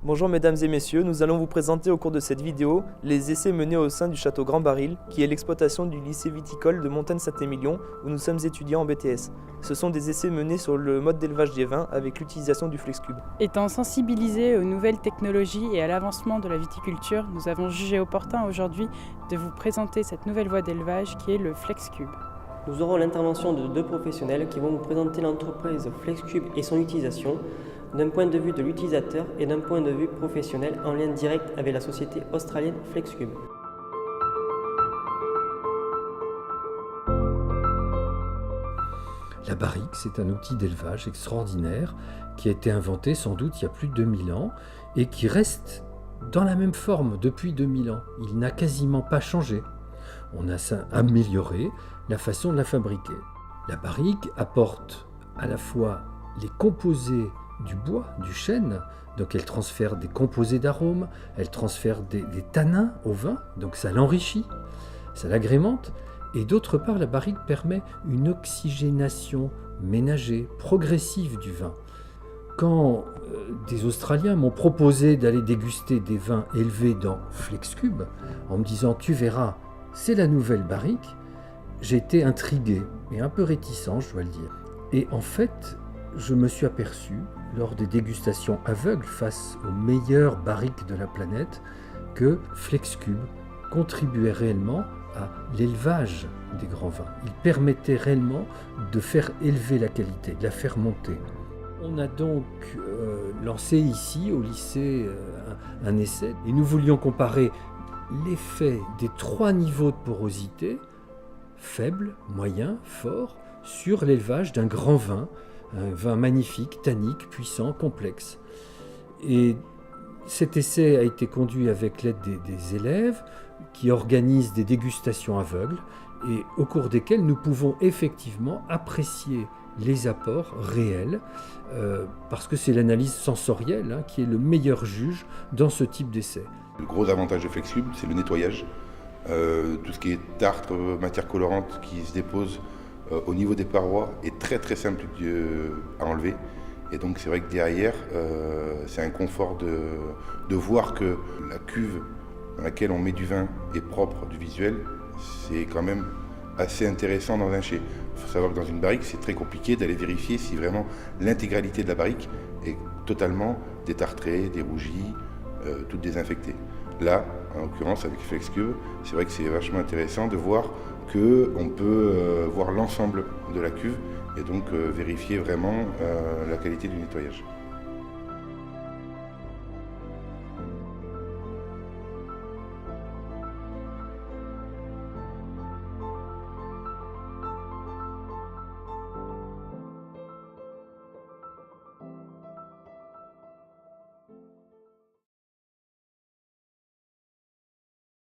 Bonjour mesdames et messieurs, nous allons vous présenter au cours de cette vidéo les essais menés au sein du château Grand Baril, qui est l'exploitation du lycée viticole de Montagne-Saint-Émilion où nous sommes étudiants en BTS. Ce sont des essais menés sur le mode d'élevage des vins avec l'utilisation du FlexCube. Étant sensibilisés aux nouvelles technologies et à l'avancement de la viticulture, nous avons jugé opportun aujourd'hui de vous présenter cette nouvelle voie d'élevage qui est le FlexCube. Nous aurons l'intervention de deux professionnels qui vont vous présenter l'entreprise FlexCube et son utilisation d'un point de vue de l'utilisateur et d'un point de vue professionnel en lien direct avec la société australienne FlexCube. La barrique, c'est un outil d'élevage extraordinaire qui a été inventé sans doute il y a plus de 2000 ans et qui reste dans la même forme depuis 2000 ans. Il n'a quasiment pas changé. On a amélioré la façon de la fabriquer. La barrique apporte à la fois les composés du bois, du chêne, donc elle transfère des composés d'arômes, elle transfère des tanins au vin, donc ça l'enrichit, ça l'agrémente, et d'autre part la barrique permet une oxygénation ménagée, progressive du vin. Quand des Australiens m'ont proposé d'aller déguster des vins élevés dans FlexCube, en me disant « tu verras, c'est la nouvelle barrique », j'ai été intrigué et un peu réticent, je dois le dire. Et en fait, je me suis aperçu, lors des dégustations aveugles face aux meilleures barriques de la planète, que FlexCube contribuait réellement à l'élevage des grands vins. Il permettait réellement de faire élever la qualité, de la faire monter. On a donc lancé ici, au lycée, un essai, et nous voulions comparer l'effet des 3 niveaux de porosité, faible, moyen, fort, sur l'élevage d'un grand vin, un vin magnifique, tannique, puissant, complexe. Et cet essai a été conduit avec l'aide des élèves qui organisent des dégustations aveugles et au cours desquelles nous pouvons effectivement apprécier les apports réels parce que c'est l'analyse sensorielle qui est le meilleur juge dans ce type d'essai. Le gros avantage de FlexCube, c'est le nettoyage. Tout ce qui est tartre, matière colorante qui se dépose au niveau des parois est très très simple à enlever. Et donc c'est vrai que derrière, c'est un confort de voir que la cuve dans laquelle on met du vin est propre du visuel. C'est quand même assez intéressant dans un chai. Il faut savoir que dans une barrique, c'est très compliqué d'aller vérifier si vraiment l'intégralité de la barrique est totalement détartrée, dérougie, toute désinfectée. Là, en l'occurrence avec FlexCube, c'est vrai que c'est vachement intéressant de voir qu'on peut voir l'ensemble de la cuve et donc vérifier vraiment la qualité du nettoyage.